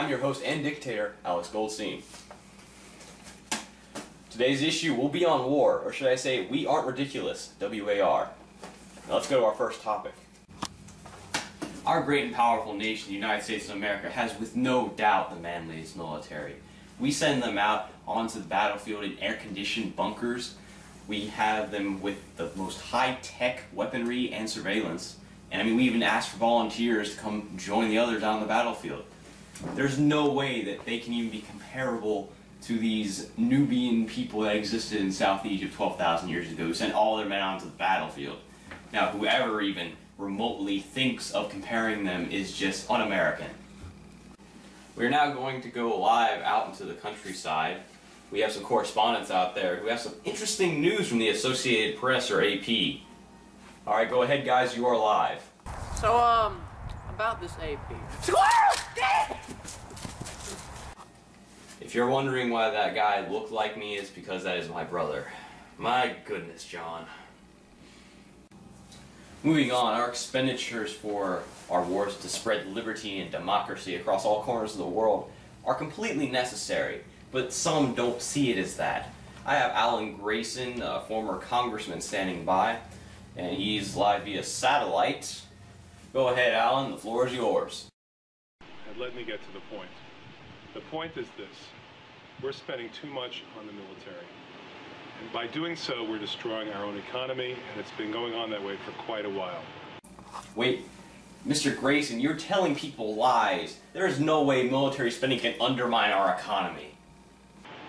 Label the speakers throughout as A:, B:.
A: I'm your host and dictator, Alex Goldstein. Today's issue will be on war, or should I say, we aren't ridiculous, W-A-R. Now let's go to our first topic. Our great and powerful nation, the United States of America, has with no doubt the manliest military. We send them out onto the battlefield in air-conditioned bunkers. We have them with the most high-tech weaponry and surveillance. And I mean, we even ask for volunteers to come join the others out on the battlefield. There's no way that they can even be comparable to these Nubian people that existed in South Egypt 12,000 years ago who sent all their men onto the battlefield. Now, whoever even remotely thinks of comparing them is just un-American. We're now going to go live out into the countryside. We have some correspondents out there who have some interesting news from the Associated Press, or AP. Alright, go ahead guys, you are live.
B: So, about this AP.
A: If you're wondering why that guy looked like me, it's because that is my brother. My goodness, John. Moving on, our expenditures for our wars to spread liberty and democracy across all corners of the world are completely necessary, but some don't see it as that. I have Alan Grayson, a former congressman, standing by, and he's live via satellite. Go ahead, Alan, the floor is yours.
C: And let me get to the point. The point is this: we're spending too much on the military. And by doing so, we're destroying our own economy, and it's been going on that way for quite a while.
A: Wait, Mr. Grayson, you're telling people lies. There is no way military spending can undermine our economy.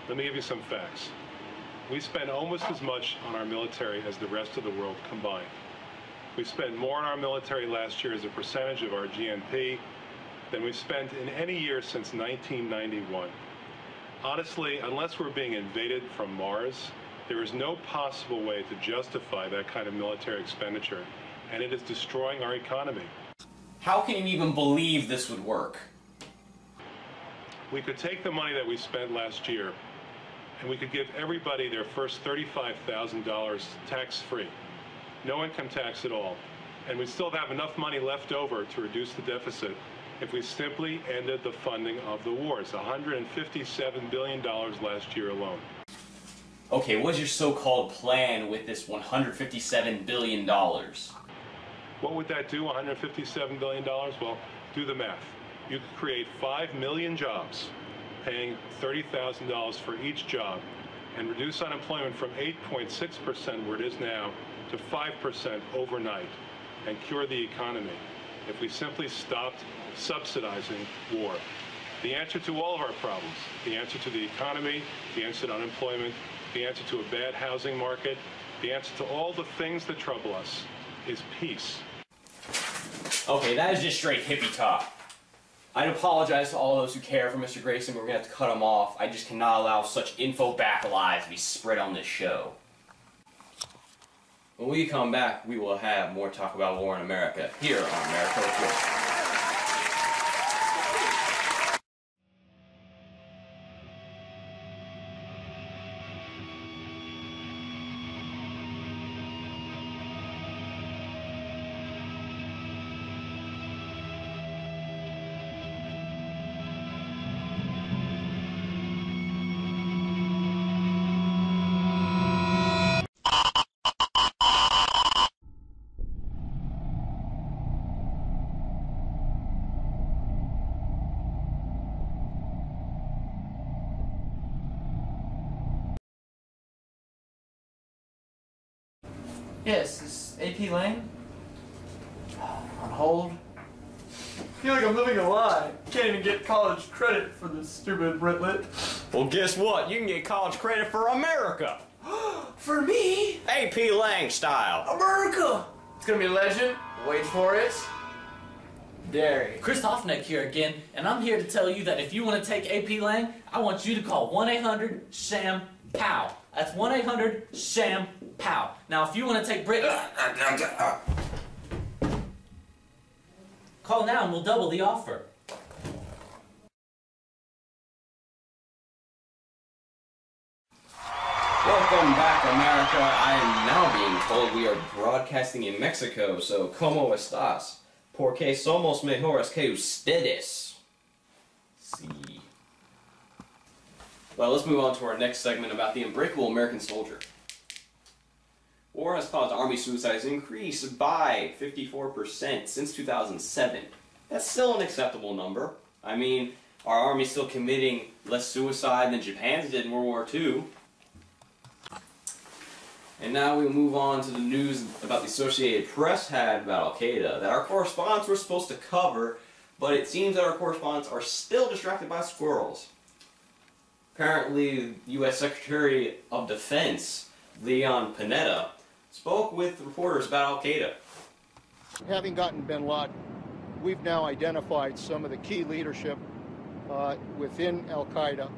C: Let me give you some facts. We spend almost as much on our military as the rest of the world combined. We spent more on our military last year as a percentage of our GNP than we've spent in any year since 1991. Honestly, unless we're being invaded from Mars, there is no possible way to justify that kind of military expenditure, and it is destroying our economy.
A: How can you even believe this would work?
C: We could take the money that we spent last year, and we could give everybody their first $35,000 tax-free. No income tax at all. And we'd still have enough money left over to reduce the deficit if we simply ended the funding of the wars, $157 billion last year alone.
A: Okay, what's your so-called plan with this $157 billion?
C: What would that do, $157 billion? Well, do the math. You could create 5 million jobs, paying $30,000 for each job, and reduce unemployment from 8.6%, where it is now, to 5% overnight, and cure the economy if we simply stopped subsidizing war. The answer to all of our problems, the answer to the economy, the answer to unemployment, the answer to a bad housing market, the answer to all the things that trouble us is peace.
A: Okay, that is just straight hippie talk. I apologize to all those who care for Mr. Grayson, but we're going to have to cut him off. I just cannot allow such info-backed lies to be spread on this show. When we come back, we will have more talk about war in America here on America Report.
B: Yes, is AP Lang? On hold?
D: I feel like I'm living a lie. Can't even get college credit for this stupid Britlet.
A: Well, guess what? You can get college credit for America.
D: For me?
A: AP Lang style.
D: America! It's gonna be a legend. Wait for it. Dairy.
B: Chris Hoffneck here again, and I'm here to tell you that if you want to take AP Lang, I want you to call 1-800-SAM-POW. That's 1-800-SAM-POW. Now, if you want to take Brit... Call now and we'll double the offer.
A: Welcome back, America. I am now being told we are broadcasting in Mexico, so ¿cómo estás? Porque somos mejores que ustedes. see. Well, let's move on to our next segment about the unbreakable American soldier. War has caused Army suicides to increase by 54% since 2007. That's still an acceptable number. I mean, our Army's still committing less suicide than Japan's did in World War II. And now we move on to the news about the Associated Press had about Al-Qaeda that our correspondents were supposed to cover, but it seems that our correspondents are still distracted by squirrels. Apparently, U.S. Secretary of Defense Leon Panetta spoke with reporters about Al-Qaeda.
E: Having gotten bin Laden, we've now identified some of the key leadership within Al-Qaeda,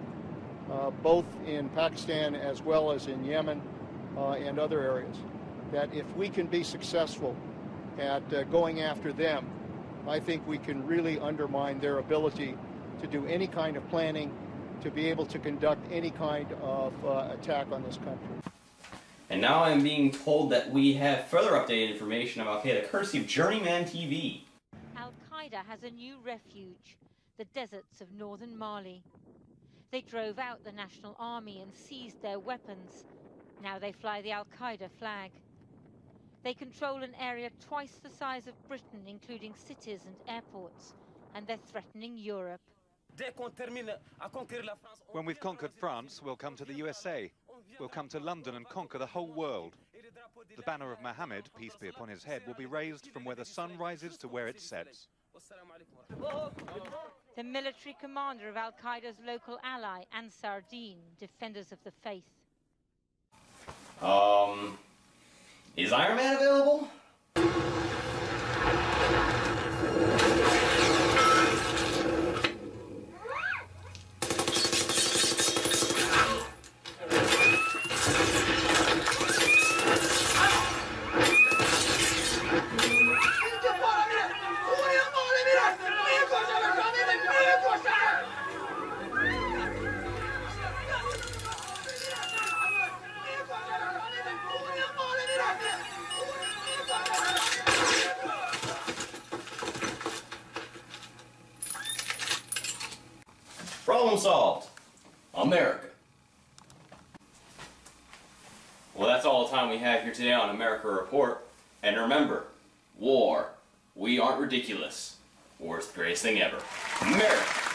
E: both in Pakistan as well as in Yemen and other areas, that if we can be successful at going after them, I think we can really undermine their ability to do any kind of planning, to be able to conduct any kind of attack on this country.
A: And now I'm being told that we have further updated information about Al-Qaeda courtesy of Journeyman TV.
F: Al-Qaeda has a new refuge, the deserts of northern Mali. They drove out the National Army and seized their weapons. Now they fly the Al-Qaeda flag. They control an area twice the size of Britain, including cities and airports, and they're threatening Europe.
G: When we've conquered France, we'll come to the USA. We'll come to London and conquer the whole world. The banner of Mohammed, peace be upon his head, will be raised from where the sun rises to where it sets.
F: The military commander of Al-Qaeda's local ally, Ansar Deen, Defenders of the Faith.
A: Is Iron Man available? Problem solved. America. Well, that's all the time we have here today on America Report. And remember, war. We aren't ridiculous. War's the greatest thing ever. America.